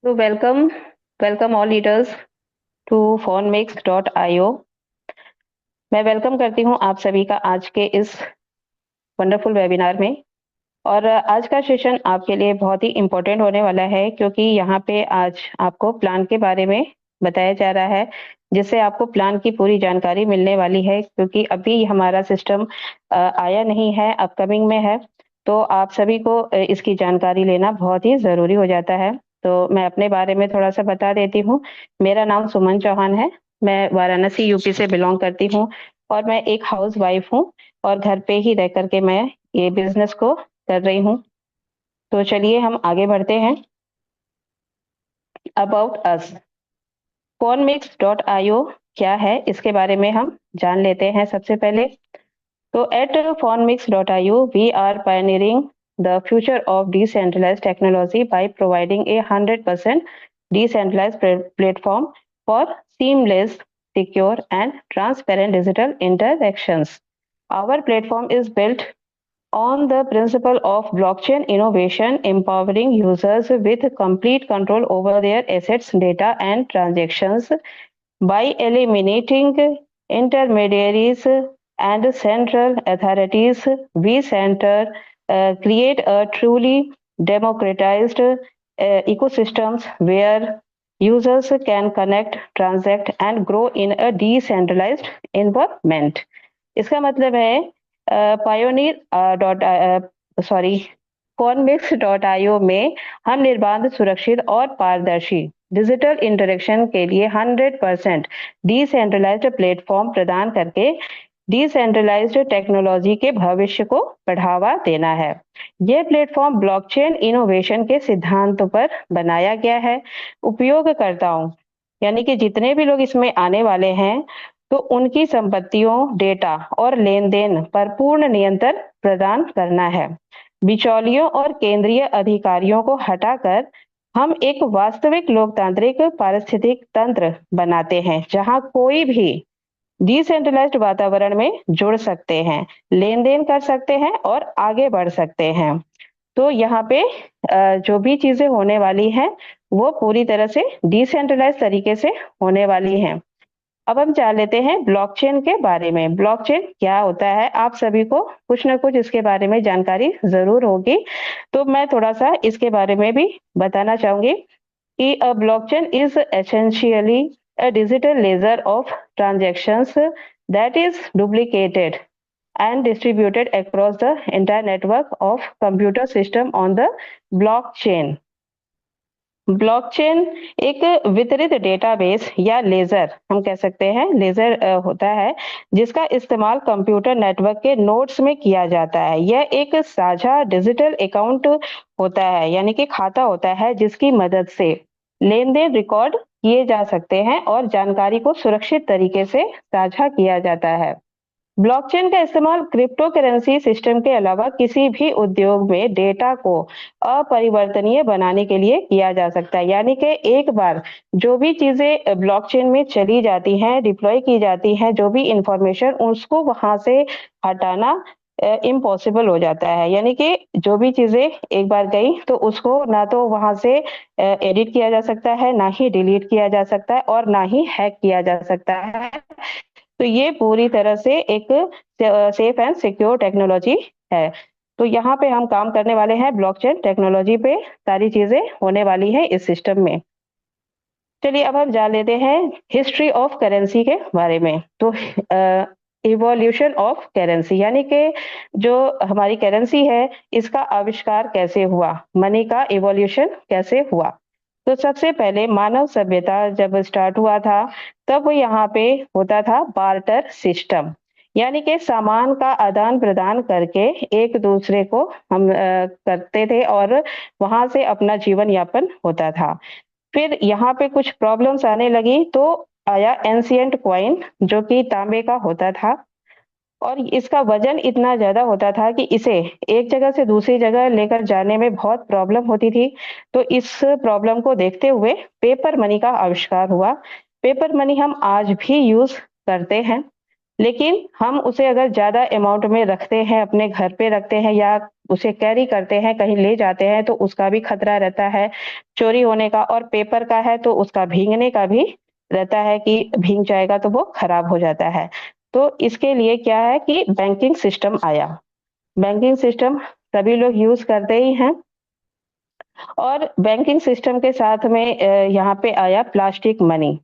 तो welcome all leaders to phonmix.io। मैं welcome करती हूँ आप सभी का आज के इस वंडरफुल वेबिनार में। और आज का सेशन आपके लिए बहुत ही इम्पोर्टेंट होने वाला है, क्योंकि यहाँ पे आज आपको प्लान के बारे में बताया जा रहा है, जिससे आपको प्लान की पूरी जानकारी मिलने वाली है। क्योंकि अभी हमारा सिस्टम आया नहीं है, अपकमिंग में है, तो आप सभी को इसकी जानकारी लेना बहुत ही ज़रूरी हो जाता है। तो मैं अपने बारे में थोड़ा-सा बता देती हूँ। मेरा नाम सुमन चौहान है, मैं वाराणसी यूपी से बिलॉन्ग करती हूँ और मैं एक हाउसवाइफ हूँ और घर पे ही रह कर के मैं ये बिज़नेस को कर रही हूँ। तो चलिए हम आगे बढ़ते हैं। अबाउट अस, phonmix.io क्या है, इसके बारे में हम जान लेते हैं सबसे पहले। तो at phonmix.io we are pioneering the future of decentralized technology by providing a 100% decentralized platform for seamless, secure and transparent digital interactions. Our platform is built on the principle of blockchain innovation, empowering users with complete control over their assets, data, and transactions by eliminating intermediaries and central authorities. We create a truly democratized ecosystems where users can connect, transact, and grow in a decentralized environment. इसका मतलब है pioneer dot sorry phonmix.io में हम निर्बाध, सुरक्षित और पारदर्शी digital interaction के लिए 100% डिसेंट्रलाइज्ड प्लेटफॉर्म प्रदान करके डिसेंट्रलाइज्ड टेक्नोलॉजी के भविष्य को बढ़ावा देना है। यह प्लेटफॉर्म ब्लॉकचेन इनोवेशन के सिद्धांतों पर बनाया गया है। उपयोगकर्ताओं यानी कि जितने भी लोग इसमें आने वाले हैं, तो उनकी संपत्तियों, डेटा और लेन-देन पर पूर्ण नियंत्रण प्रदान करना है। बिचौलियों और केंद्रीय अधिकारियों को हटाकर हम एक वास्तविक लोकतांत्रिक पारिस्थितिक तंत्र बनाते हैं, जहां कोई भी डिसेंट्रलाइज्ड वातावरण में जुड़ सकते हैं, लेन-देन कर सकते हैं और आगे बढ़ सकते हैं। तो यहाँ पे जो भी चीजें होने वाली हैं, वो पूरी तरह से डिसेंट्रलाइज्ड तरीके से होने वाली हैं। अब हम जान लेते हैं ब्लॉकचेन के बारे में। ब्लॉकचेन क्या होता है, आप सभी को कुछ ना कुछ इसके बारे में जानकारी जरूर होगी, तो मैं थोड़ा सा इसके बारे में भी बताना चाहूंगी कि अ blockchain is essentially a digital laser of transactions that is duplicated and distributed across the entire network of computer system on the blockchain. Blockchain एक वितरित डेटाबेस या लेजर, हम कह सकते हैं लेजर होता है, जिसका इस्तेमाल कंप्यूटर नेटवर्क के नोड्स में किया जाता है। यह एक साझा डिजिटल अकाउंट होता है, यानी कि खाता होता है, जिसकी मदद से लेन-देन रिकॉर्ड किए जा सकते हैं और जानकारी को सुरक्षित तरीके से साझा किया जाता है। ब्लॉकचेन का इस्तेमाल क्रिप्टो करेंसी सिस्टम के अलावा किसी भी उद्योग में डेटा को अपरिवर्तनीय बनाने के लिए किया जा सकता है। यानी कि एक बार जो भी चीजें ब्लॉकचेन में चली जाती हैं, डिप्लॉय की जाती हैं, जो भी इंफॉर्मेशन, उसको वहां से हटाना इम्पॉसिबल हो जाता है। यानी कि जो भी चीजें एक बार गई, तो उसको ना तो वहां से एडिट किया जा सकता है, ना ही डिलीट किया जा सकता है और ना ही हैक किया जा सकता है। तो ये पूरी तरह से एक सेफ एंड सिक्योर टेक्नोलॉजी है। तो यहाँ पे हम काम करने वाले हैं ब्लॉकचेन टेक्नोलॉजी पे, सारी चीजें होने वाली हैं इस सिस्टम में। चलिए अब हम जान लेते हैं हिस्ट्री ऑफ करेंसी के बारे में। तो इवोल्यूशन ऑफ करेंसी, यानी कि जो हमारी करेंसी है, इसका आविष्कार कैसे हुआ, मनी का इवोल्यूशन कैसे हुआ। तो सबसे पहले मानव सभ्यता जब स्टार्ट हुआ था, तब वो यहाँ पे होता था बार्टर सिस्टम, यानी कि सामान का आदान प्रदान करके एक दूसरे को हम करते थे और वहां से अपना जीवन यापन होता था। फिर यहाँ पे कुछ प्रॉब्लम्स आने लगी, तो आया एंशिएंट कॉइन, जो कि तांबे का होता था और इसका वजन इतना ज्यादा होता था कि इसे एक जगह से दूसरी जगह लेकर जाने में बहुत प्रॉब्लम होती थी। तो इस प्रॉब्लम को देखते हुए पेपर मनी का आविष्कार हुआ। पेपर मनी हम आज भी यूज करते हैं, लेकिन हम उसे अगर ज्यादा अमाउंट में रखते हैं, अपने घर पे रखते हैं या उसे कैरी करते हैं, कहीं ले जाते हैं तो उसका भी खतरा रहता है चोरी होने का, और पेपर का है तो उसका भीगने का भी रहता है कि भीग जाएगा तो वो खराब हो जाता है। तो इसके लिए क्या है कि बैंकिंग सिस्टम आया। बैंकिंग सिस्टम सभी लोग यूज़ करते ही हैं, और बैंकिंग सिस्टम के साथ में यहाँ पे आया प्लास्टिक मनी।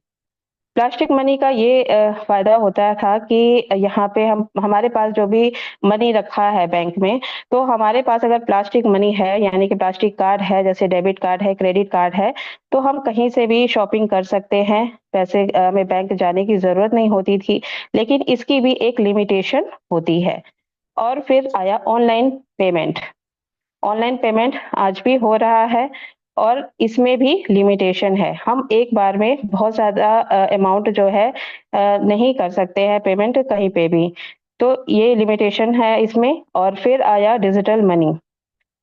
प्लास्टिक मनी का ये फ़ायदा होता था कि यहाँ पे हम हमारे पास जो भी मनी रखा है बैंक में, तो हमारे पास अगर प्लास्टिक मनी है, यानी कि प्लास्टिक कार्ड है, जैसे डेबिट कार्ड है, क्रेडिट कार्ड है, तो हम कहीं से भी शॉपिंग कर सकते हैं। पैसे हमें बैंक जाने की ज़रूरत नहीं होती थी, लेकिन इसकी भी एक लिमिटेशन होती है। और फिर आया ऑनलाइन पेमेंट। ऑनलाइन पेमेंट आज भी हो रहा है, और इसमें भी लिमिटेशन है। हम एक बार में बहुत ज़्यादा अमाउंट जो है नहीं कर सकते हैं पेमेंट कहीं पे भी। तो ये लिमिटेशन है इसमें। और फिर आया डिजिटल मनी।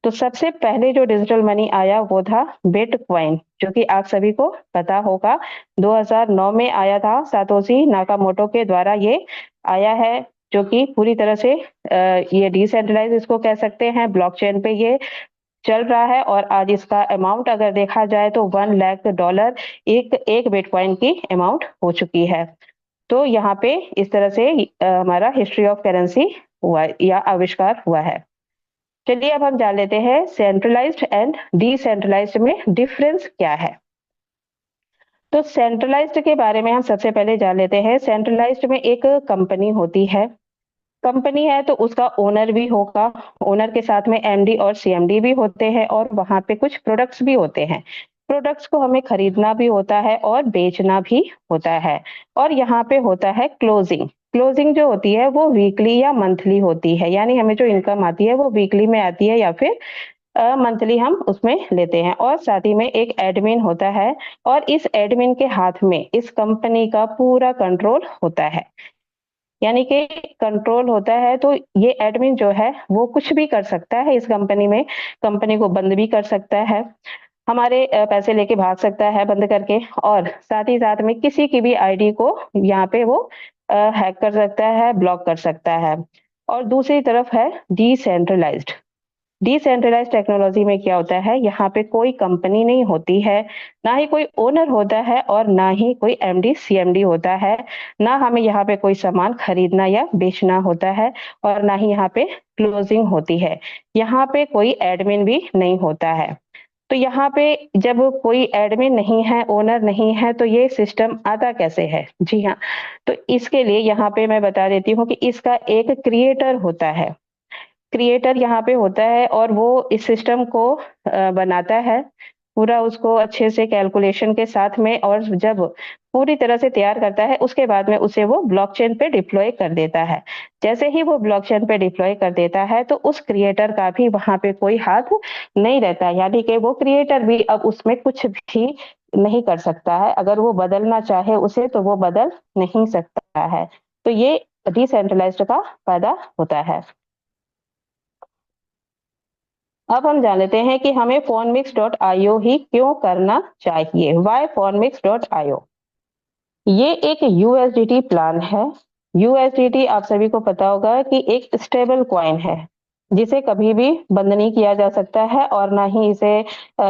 तो सबसे पहले जो डिजिटल मनी आया वो था बिटकॉइन, जो कि आप सभी को पता होगा 2009 में आया था। सातोशी नाकामोटो के द्वारा ये आया है, जो कि पूरी तरह से ये डिसेंट्रलाइज इसको कह सकते हैं, ब्लॉकचेन पे ये चल रहा है। और आज इसका अमाउंट अगर देखा जाए तो $1 लाख एक एक बिटकॉइन की अमाउंट हो चुकी है। तो यहाँ पे इस तरह से हमारा हिस्ट्री ऑफ करेंसी हुआ या आविष्कार हुआ है। चलिए अब हम जान लेते हैं सेंट्रलाइज्ड एंड डिसेंट्रलाइज्ड में डिफरेंस क्या है। तो सेंट्रलाइज्ड के बारे में हम सबसे पहले जान लेते हैं। सेंट्रलाइज्ड में एक कंपनी होती है। कंपनी है तो उसका ओनर भी होगा। ओनर के साथ में एमडी और सीएमडी भी होते हैं, और वहां पे कुछ प्रोडक्ट्स भी होते हैं। प्रोडक्ट्स को हमें खरीदना भी होता है और बेचना भी होता है। और यहाँ पे होता है क्लोजिंग। क्लोजिंग जो होती है वो वीकली या मंथली होती है, यानी हमें जो इनकम आती है वो वीकली में आती है या फिर मंथली हम उसमें लेते हैं। और साथ ही में एक एडमिन होता है, और इस एडमिन के हाथ में इस कंपनी का पूरा कंट्रोल होता है। यानी कि कंट्रोल होता है, तो ये एडमिन जो है वो कुछ भी कर सकता है इस कंपनी में। कंपनी को बंद भी कर सकता है, हमारे पैसे लेके भाग सकता है बंद करके, और साथ ही साथ में किसी की भी आईडी को यहाँ पे वो हैक कर सकता है, ब्लॉक कर सकता है। और दूसरी तरफ है डिसेंट्रलाइज्ड। डिसेंट्रलाइज्ड टेक्नोलॉजी में क्या होता है, यहाँ पे कोई कंपनी नहीं होती है, ना ही कोई ओनर होता है, और ना ही कोई एमडी सीएमडी होता है। ना हमें यहाँ पे कोई सामान खरीदना या बेचना होता है, और ना ही यहाँ पे क्लोजिंग होती है। यहाँ पे कोई एडमिन भी नहीं होता है। तो यहाँ पे जब कोई एडमिन नहीं है, ओनर नहीं है, तो ये सिस्टम आता कैसे है? जी हाँ, तो इसके लिए यहाँ पे मैं बता देती हूँ कि इसका एक क्रिएटर होता है। क्रिएटर यहाँ पे होता है, और वो इस सिस्टम को बनाता है, पूरा उसको अच्छे से कैलकुलेशन के साथ में, और जब पूरी तरह से तैयार करता है उसके बाद में उसे वो ब्लॉकचेन पे डिप्लॉय कर देता है। जैसे ही वो ब्लॉकचेन पे डिप्लॉय कर देता है तो उस क्रिएटर का भी वहां पे कोई हाथ नहीं रहता है, यानी कि वो क्रिएटर भी अब उसमें कुछ भी नहीं कर सकता है। अगर वो बदलना चाहे उसे तो वो बदल नहीं सकता है। तो ये डिसेंट्रलाइज्ड का फायदा होता है। अब हम जान लेते हैं कि हमें fonmix.io ही क्यों करना चाहिए। Why fonmix.io? ये एक यूएसडीटी प्लान है। यूएसडीटी आप सभी को पता होगा कि एक स्टेबल कॉइन है, जिसे कभी भी बंद नहीं किया जा सकता है, और ना ही इसे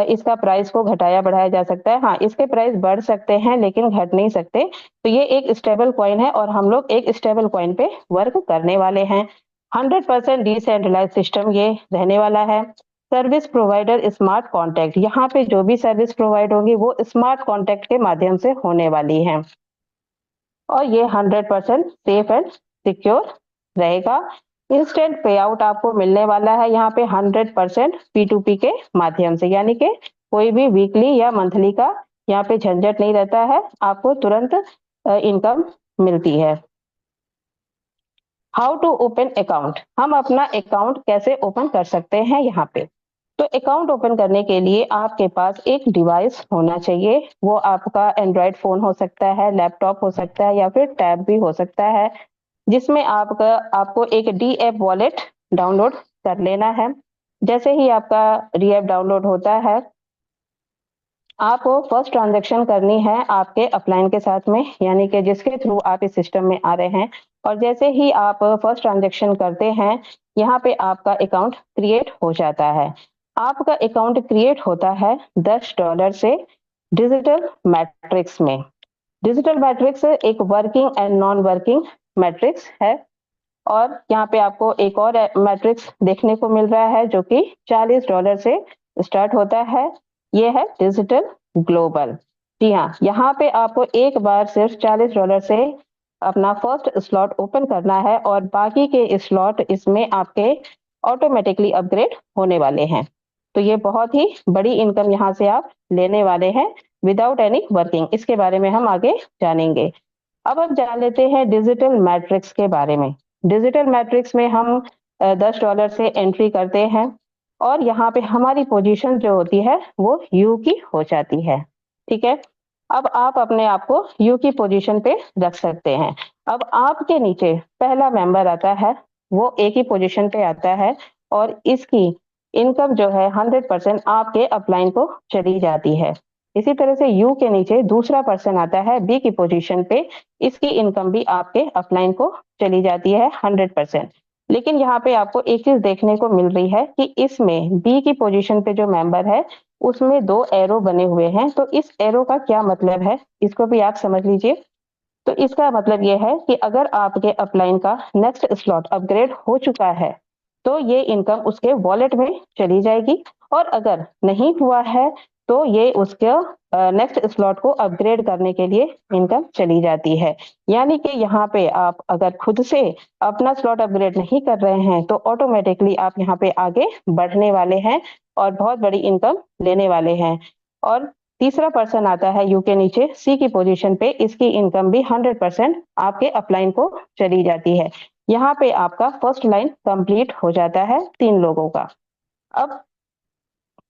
इसका प्राइस को घटाया बढ़ाया जा सकता है। हाँ, इसके प्राइस बढ़ सकते हैं लेकिन घट नहीं सकते। तो ये एक स्टेबल कॉइन है, और हम लोग एक स्टेबल कॉइन पे वर्क करने वाले हैं। 100% डिसेंट्रलाइज सिस्टम ये रहने वाला है। सर्विस प्रोवाइडर स्मार्ट कॉन्टैक्ट, यहाँ पे जो भी सर्विस प्रोवाइड होगी वो स्मार्ट कॉन्टैक्ट के माध्यम से होने वाली है, और ये 100% सेफ एंड सिक्योर रहेगा। इंस्टेंट पे आउट आपको मिलने वाला है यहाँ पे 100% P2P के माध्यम से, यानी कि कोई भी वीकली या मंथली का यहाँ पे झंझट नहीं रहता है, आपको तुरंत इनकम मिलती है। हाउ टू ओपन अकाउंट, हम अपना अकाउंट कैसे ओपन कर सकते हैं यहाँ पे। तो अकाउंट ओपन करने के लिए आपके पास एक डिवाइस होना चाहिए। वो आपका एंड्रॉयड फोन हो सकता है, लैपटॉप हो सकता है, या फिर टैब भी हो सकता है, जिसमें आपको एक डी ऐप वॉलेट डाउनलोड कर लेना है। जैसे ही आपका डी ऐप डाउनलोड होता है, आपको फर्स्ट ट्रांजैक्शन करनी है आपके अपलाइन के साथ में, यानी कि जिसके थ्रू आप इस सिस्टम में आ रहे हैं। और जैसे ही आप फर्स्ट ट्रांजैक्शन करते हैं, यहाँ पे आपका अकाउंट क्रिएट हो जाता है। आपका अकाउंट क्रिएट होता है $10 से डिजिटल मैट्रिक्स में। डिजिटल मैट्रिक्स एक working and non working matrix है। और यहाँ पे आपको एक और मैट्रिक्स देखने को मिल रहा है जो कि $40 से स्टार्ट होता है। ये है डिजिटल ग्लोबल। जी हाँ, यहाँ पे आपको एक बार सिर्फ $40 से अपना फर्स्ट स्लॉट ओपन करना है और बाकी के स्लॉट इसमें आपके ऑटोमेटिकली अपग्रेड होने वाले हैं। तो ये बहुत ही बड़ी इनकम यहाँ से आप लेने वाले हैं विदाउट एनी वर्किंग। इसके बारे में हम आगे जानेंगे। अब हम जान लेते हैं डिजिटल मैट्रिक्स के बारे में। डिजिटल मैट्रिक्स में हम $10 से एंट्री करते हैं और यहाँ पे हमारी पोजीशन जो होती है वो यू की हो जाती है। ठीक है, अब आप अपने आप को यू की पोजीशन पे रख सकते हैं। अब आपके नीचे पहला मेंबर आता है, वो एक ही पोजीशन पे आता है और इसकी इनकम जो है 100% आपके अपलाइन को चली जाती है। इसी तरह से यू के नीचे दूसरा पर्सन आता है बी की पोजीशन पे, इसकी इनकम भी आपके अपलाइन को चली जाती है 100%। लेकिन यहाँ पे आपको एक चीज देखने को मिल रही है कि इसमें बी की पोजीशन पे जो मेंबर है उसमें 2 एरो बने हुए हैं। तो इस एरो का क्या मतलब है, इसको भी आप समझ लीजिए। तो इसका मतलब ये है कि अगर आपके अपलाइन का नेक्स्ट स्लॉट अपग्रेड हो चुका है तो ये इनकम उसके वॉलेट में चली जाएगी, और अगर नहीं हुआ है तो ये उसके नेक्स्ट स्लॉट को अपग्रेड करने के लिए इनकम चली जाती है। यानी कि यहाँ पे आप अगर खुद से अपना स्लॉट अपग्रेड नहीं कर रहे हैं तो ऑटोमेटिकली आप यहाँ पे आगे बढ़ने वाले हैं और बहुत बड़ी इनकम लेने वाले हैं। और तीसरा पर्सन आता है यू के नीचे सी की पोजीशन पे, इसकी इनकम भी 100% आपके अपलाइन को चली जाती है। यहाँ पे आपका फर्स्ट लाइन कंप्लीट हो जाता है 3 लोगों का। अब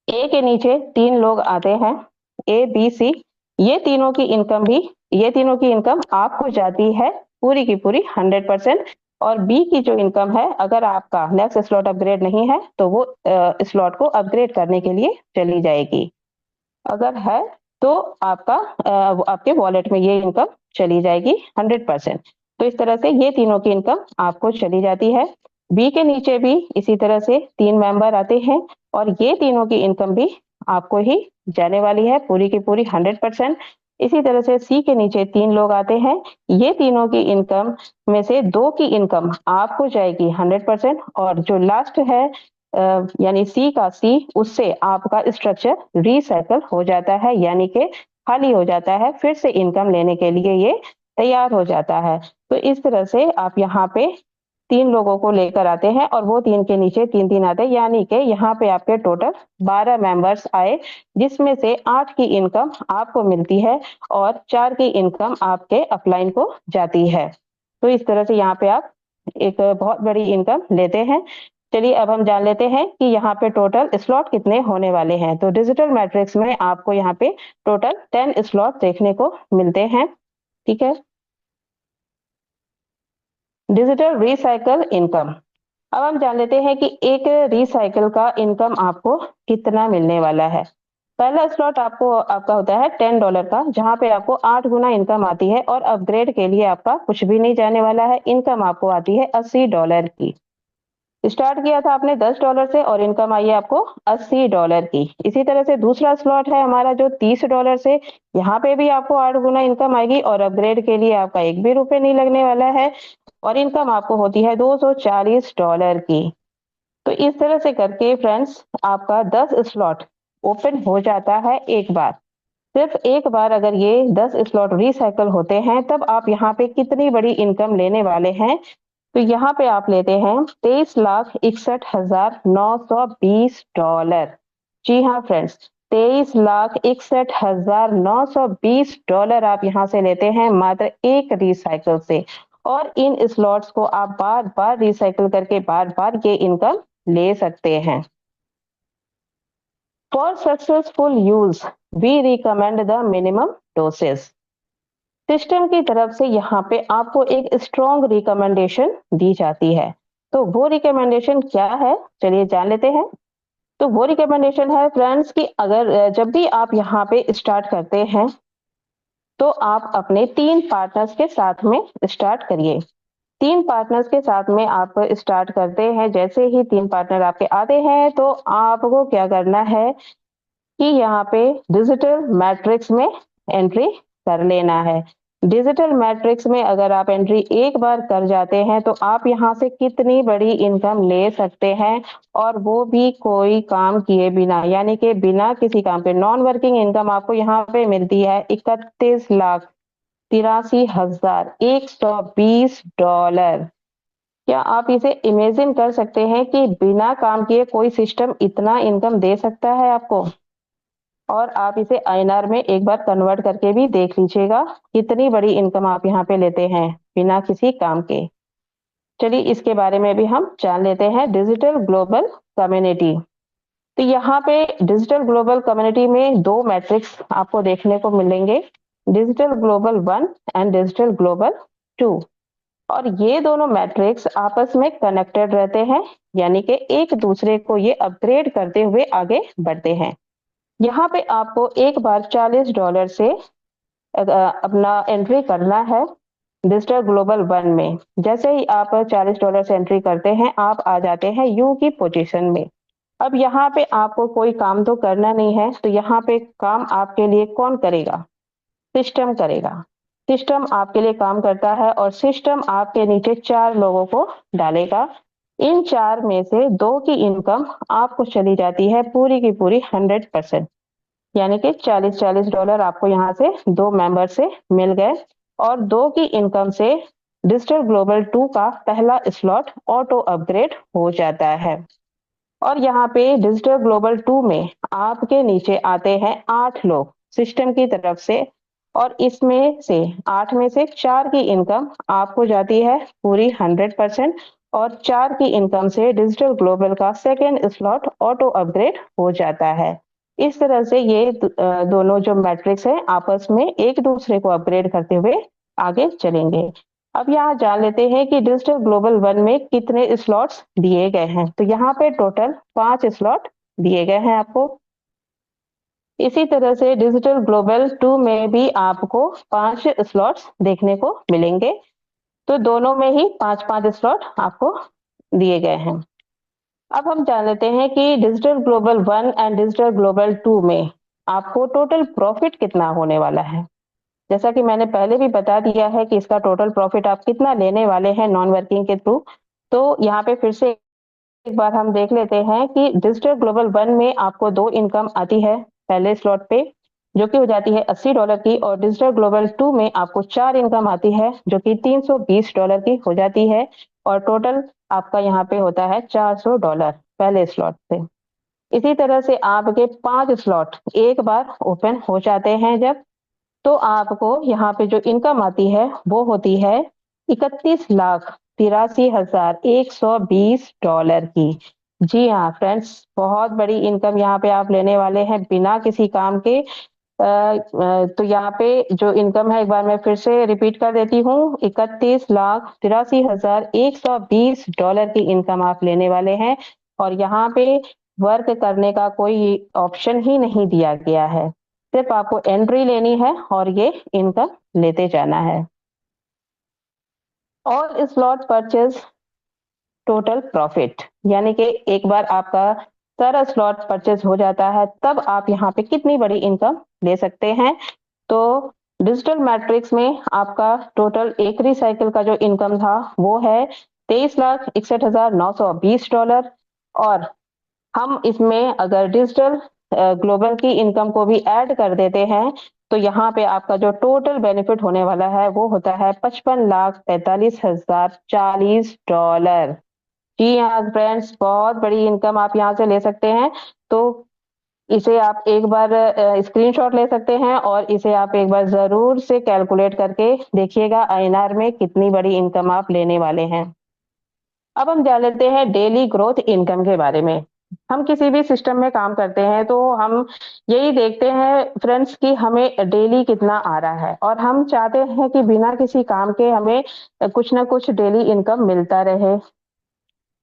ए के नीचे 3 लोग आते हैं, ए बी सी। ये तीनों की इनकम आपको जाती है पूरी की पूरी 100%। और बी की जो इनकम है, अगर आपका नेक्स्ट स्लॉट अपग्रेड नहीं है तो वो स्लॉट को अपग्रेड करने के लिए चली जाएगी। अगर है तो आपके वॉलेट में ये इनकम चली जाएगी 100%। तो इस तरह से ये तीनों की इनकम आपको चली जाती है। बी के नीचे भी इसी तरह से 3 मेंबर आते हैं और ये तीनों की इनकम भी आपको ही जाने वाली है पूरी की पूरी 100%। इसी तरह से सी के नीचे 3 लोग आते हैं, ये तीनों की इनकम में से 2 की इनकम आपको जाएगी 100%, और जो लास्ट है यानी सी, उससे आपका स्ट्रक्चर रिसाइकल हो जाता है, यानी कि खाली हो जाता है, फिर से इनकम लेने के लिए ये तैयार हो जाता है। तो इस तरह से आप यहाँ पे 3 लोगों को लेकर आते हैं और वो 3 के नीचे 3-3 आते हैं, यानी कि यहाँ पे आपके टोटल 12 मेंबर्स आए, जिसमें से 8 की इनकम आपको मिलती है और 4 की इनकम आपके अपलाइन को जाती है। तो इस तरह से यहाँ पे आप एक बहुत बड़ी इनकम लेते हैं। चलिए अब हम जान लेते हैं कि यहाँ पे टोटल स्लॉट कितने होने वाले हैं। तो डिजिटल मैट्रिक्स में आपको यहाँ पे टोटल 10 स्लॉट देखने को मिलते हैं। ठीक है, डिजिटल रिसाइकल इनकम। अब हम जान लेते हैं कि एक रिसाइकल का इनकम आपको कितना मिलने वाला है। पहला स्लॉट आपका होता है $10 का, जहां पे आपको 8 गुना इनकम आती है और अपग्रेड के लिए आपका कुछ भी नहीं जाने वाला है। इनकम आपको आती है $80 की। स्टार्ट किया था आपने $10 से और इनकम आई है आपको $80 की। इसी तरह से दूसरा स्लॉट है हमारा जो $30 से, यहाँ पे भी आपको 8 गुना इनकम आएगी और अपग्रेड के लिए आपका एक भी रुपए नहीं लगने वाला है और इनकम आपको होती है $240 की। तो इस तरह से करके फ्रेंड्स आपका 10 स्लॉट ओपन हो जाता है एक बार। सिर्फ एक बार अगर ये 10 स्लॉट रिसाइकल होते हैं तब आप यहाँ पे कितनी बड़ी इनकम लेने वाले हैं। तो यहाँ पे आप लेते हैं $23,61,920। जी हाँ फ्रेंड्स, $23,61,920 आप यहाँ से लेते हैं मात्र एक रिसाइकल से। और इन स्लॉट्स को आप बार बार रिसाइकल करके बार बार ये इनकम ले सकते हैं। For successful use we recommend the minimum doses. System की तरफ से यहाँ पे आपको एक स्ट्रॉन्ग रिकमेंडेशन दी जाती है। तो वो रिकमेंडेशन क्या है, चलिए जान लेते हैं। तो वो रिकमेंडेशन है फ्रेंड्स कि अगर जब भी आप यहाँ पे स्टार्ट करते हैं तो आप अपने 3 पार्टनर्स के साथ में स्टार्ट करिए। 3 पार्टनर्स के साथ में आप स्टार्ट करते हैं। जैसे ही 3 पार्टनर आपके आते हैं तो आपको क्या करना है कि यहाँ पे डिजिटल मैट्रिक्स में एंट्री कर लेना है। डिजिटल मैट्रिक्स में अगर आप एंट्री एक बार कर जाते हैं तो आप यहाँ से कितनी बड़ी इनकम ले सकते हैं, और वो भी कोई काम किए बिना, यानी कि बिना किसी काम के। नॉन वर्किंग इनकम आपको यहाँ पे मिलती है 31,83,120 डॉलर। क्या आप इसे इमेजिन कर सकते हैं कि बिना काम किए कोई सिस्टम इतना इनकम दे सकता है आपको? और आप इसे आईएनआर में एक बार कन्वर्ट करके भी देख लीजिएगा, कितनी बड़ी इनकम आप यहाँ पे लेते हैं बिना किसी काम के। चलिए इसके बारे में भी हम जान लेते हैं। Digital global community. तो यहाँ पे डिजिटल ग्लोबल कम्युनिटी में 2 मैट्रिक्स आपको देखने को मिलेंगे, digital global 1 and digital global 2। और ये दोनों मैट्रिक्स आपस में कनेक्टेड रहते हैं, यानी कि एक दूसरे को ये अपग्रेड करते हुए आगे बढ़ते हैं। यहाँ पे आपको एक बार $40 से अपना एंट्री करना है डिजिटल ग्लोबल 1 में। जैसे ही आप $40 से एंट्री करते हैं, आप आ जाते हैं यू की पोजीशन में। अब यहाँ पे आपको कोई काम तो करना नहीं है, तो यहाँ पे काम आपके लिए कौन करेगा? सिस्टम करेगा। सिस्टम आपके लिए काम करता है और सिस्टम आपके नीचे 4 लोगों को डालेगा। इन 4 में से 2 की इनकम आपको चली जाती है पूरी की पूरी 100%, यानी कि $40 आपको यहाँ से 2 मेंबर से मिल गए। और 2 की इनकम से डिजिटल ग्लोबल 2 का पहला स्लॉट ऑटो अपग्रेड हो जाता है। और यहाँ पे डिजिटल ग्लोबल 2 में आपके नीचे आते हैं 8 लोग सिस्टम की तरफ से, और इसमें से 8 में से 4 की इनकम आपको जाती है पूरी 100%, और 4 की इनकम से डिजिटल ग्लोबल का सेकेंड स्लॉट ऑटो अपग्रेड हो जाता है। इस तरह से ये दोनों जो मैट्रिक्स है आपस में एक दूसरे को अपग्रेड करते हुए आगे चलेंगे। अब यहाँ जान लेते हैं कि डिजिटल ग्लोबल 1 में कितने स्लॉट्स दिए गए हैं। तो यहाँ पे टोटल 5 स्लॉट दिए गए हैं आपको। इसी तरह से डिजिटल ग्लोबल 2 में भी आपको 5 स्लॉट्स देखने को मिलेंगे। तो दोनों में ही 5-5 स्लॉट आपको दिए गए हैं। अब हम जान लेते हैं कि digital global 1 and digital global 2 में आपको टोटल प्रॉफिट कितना होने वाला है। जैसा कि मैंने पहले भी बता दिया है कि इसका टोटल प्रॉफिट आप कितना लेने वाले हैं नॉन वर्किंग के थ्रू। तो यहाँ पे फिर से एक बार हम देख लेते हैं कि डिजिटल ग्लोबल 1 में आपको 2 इनकम आती है पहले स्लॉट पे, जो कि हो जाती है $80 की, और डिजिटल ग्लोबल 2 में आपको 4 इनकम आती है जो कि $320 की हो जाती है, और टोटल आपका यहाँ पे होता है $400 पहले स्लॉट से। इसी तरह से आपके 5 स्लॉट एक बार ओपन हो जाते हैं जब, तो आपको यहाँ पे जो इनकम आती है वो होती है 31,83,120 की। जी हाँ फ्रेंड्स, बहुत बड़ी इनकम यहाँ पे आप लेने वाले हैं बिना किसी काम के। तो यहाँ पे जो इनकम है एक बार मैं फिर से रिपीट कर देती हूँ, $31,83,120 की इनकम आप लेने वाले हैं। और यहाँ पे वर्क करने का कोई ऑप्शन ही नहीं दिया गया है, सिर्फ आपको एंट्री लेनी है और ये इनकम लेते जाना है। और स्लॉट परचेज टोटल प्रॉफिट, यानी कि एक बार आपका सारा स्लॉट परचेज हो जाता है तब आप यहाँ पे कितनी बड़ी इनकम ले सकते हैं। तो डिजिटल मैट्रिक्स में आपका टोटल एक रिसाइकिल का जो इनकम था वो है $23,61,920। और हम इसमें अगर डिजिटल ग्लोबल की इनकम को भी ऐड कर देते हैं तो यहाँ पे आपका जो टोटल बेनिफिट होने वाला है वो होता है $55,45,040। जी हाँ फ्रेंड्स, बहुत बड़ी इनकम आप यहाँ से ले सकते हैं। तो इसे आप एक बार स्क्रीनशॉट ले सकते हैं और इसे आप एक बार जरूर से कैलकुलेट करके देखिएगा आईएनआर में कितनी बड़ी इनकम आप लेने वाले हैं। अब हम जान लेते हैं डेली ग्रोथ इनकम के बारे में। हम किसी भी सिस्टम में काम करते हैं तो हम यही देखते हैं फ्रेंड्स कि हमें डेली कितना आ रहा है, और हम चाहते हैं कि बिना किसी काम के हमें कुछ ना कुछ डेली इनकम मिलता रहे।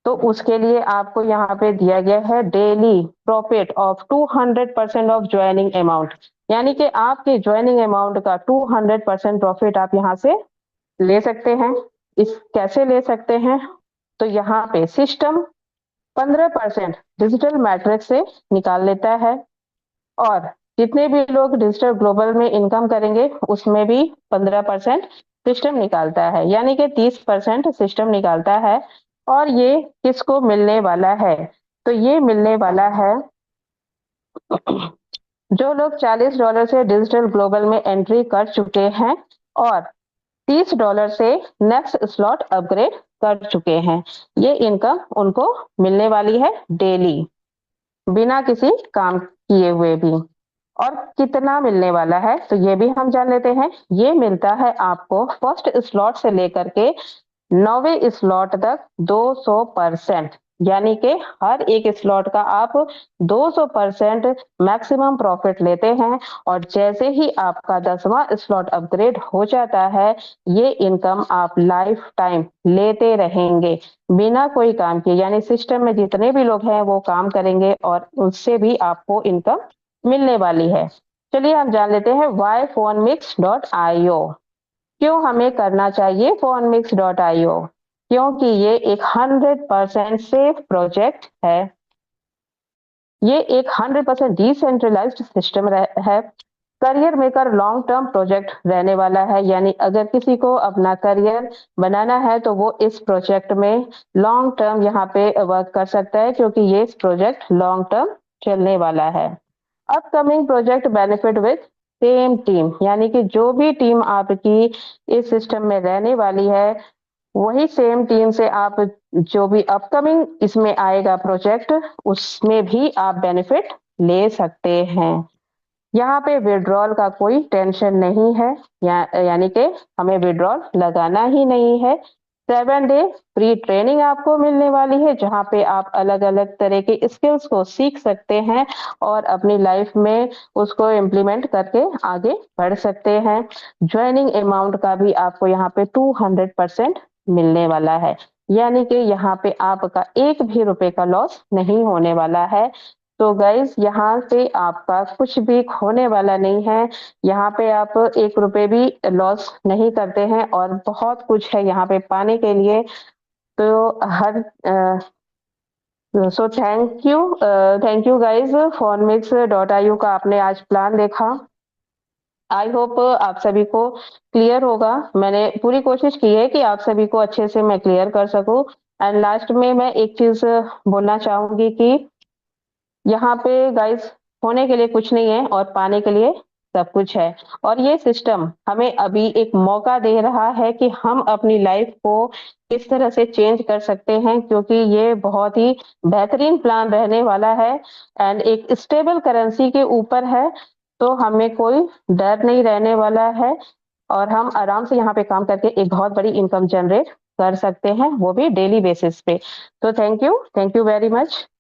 तो उसके लिए आपको यहाँ पे दिया गया है daily profit of 200% of joining amount, यानी कि आपके ज्वाइनिंग अमाउंट का 200% प्रॉफिट आप यहाँ से ले सकते हैं। इस कैसे ले सकते हैं? तो यहाँ पे सिस्टम 15% डिजिटल मैट्रिक्स से निकाल लेता है, और जितने भी लोग डिजिटल ग्लोबल में इनकम करेंगे उसमें भी 15% सिस्टम निकालता है, यानी कि 30% सिस्टम निकालता है। और ये किसको मिलने वाला है? तो ये मिलने वाला है जो लोग $40 से डिजिटल ग्लोबल में एंट्री कर चुके हैं और $30 से नेक्स्ट स्लॉट अपग्रेड कर चुके हैं। ये इनकम उनको मिलने वाली है डेली, बिना किसी काम किए हुए भी। और कितना मिलने वाला है तो ये भी हम जान लेते हैं। ये मिलता है आपको फर्स्ट स्लॉट से लेकर के 9वें स्लॉट तक 200%, यानी कि हर एक स्लॉट का आप 200% मैक्सिमम प्रॉफिट लेते हैं। और जैसे ही आपका 10वां स्लॉट अपग्रेड हो जाता है, ये इनकम आप लाइफ टाइम लेते रहेंगे बिना कोई काम किए, यानी सिस्टम में जितने भी लोग हैं वो काम करेंगे और उससे भी आपको इनकम मिलने वाली है। चलिए हम जान लेते हैं yPhoneMix.io क्यों हमें करना चाहिए phonemix.io। क्योंकि ये एक 100% सेफ प्रोजेक्ट है। ये एक 100% डिसेंट्रलाइज्ड सिस्टम है। Career maker long term project रहने वाला है, यानी अगर किसी को अपना करियर बनाना है तो वो इस प्रोजेक्ट में लॉन्ग टर्म यहाँ पे वर्क कर सकता है, क्योंकि ये प्रोजेक्ट लॉन्ग टर्म चलने वाला है। Upcoming project benefit with same team, यानी कि जो भी टीम आपकी इस सिस्टम में रहने वाली है वही सेम टीम से आप जो भी अपकमिंग इसमें आएगा प्रोजेक्ट उसमें भी आप बेनिफिट ले सकते हैं। यहाँ पे विड्रॉल का कोई टेंशन नहीं है, यानी कि हमें विड्रॉल लगाना ही नहीं है। 7 डे फ्री ट्रेनिंग आपको मिलने वाली है, जहाँ पे आप अलग अलग तरह के स्किल्स को सीख सकते हैं और अपनी लाइफ में उसको इम्प्लीमेंट करके आगे बढ़ सकते हैं। ज्वाइनिंग अमाउंट का भी आपको यहाँ पे 200% मिलने वाला है, यानी कि यहाँ पे आपका एक भी रुपए का लॉस नहीं होने वाला है। तो गाइज यहाँ से आपका कुछ भी खोने वाला नहीं है। यहाँ पे आप एक रुपए भी लॉस नहीं करते हैं और बहुत कुछ है यहाँ पे पाने के लिए। तो हर so thank you guys. phonemix.io का आपने आज प्लान देखा। आई होप आप सभी को क्लियर होगा। मैंने पूरी कोशिश की है कि आप सभी को अच्छे से मैं क्लियर कर सकूं। एंड लास्ट में मैं एक चीज बोलना चाहूंगी कि यहाँ पे गाइस होने के लिए कुछ नहीं है और पाने के लिए सब कुछ है। और ये सिस्टम हमें अभी एक मौका दे रहा है कि हम अपनी लाइफ को किस तरह से चेंज कर सकते हैं, क्योंकि ये बहुत ही बेहतरीन प्लान रहने वाला है एंड एक स्टेबल करेंसी के ऊपर है। तो हमें कोई डर नहीं रहने वाला है और हम आराम से यहाँ पे काम करके एक बहुत बड़ी इनकम जनरेट कर सकते हैं, वो भी डेली बेसिस पे। तो थैंक यू वेरी मच।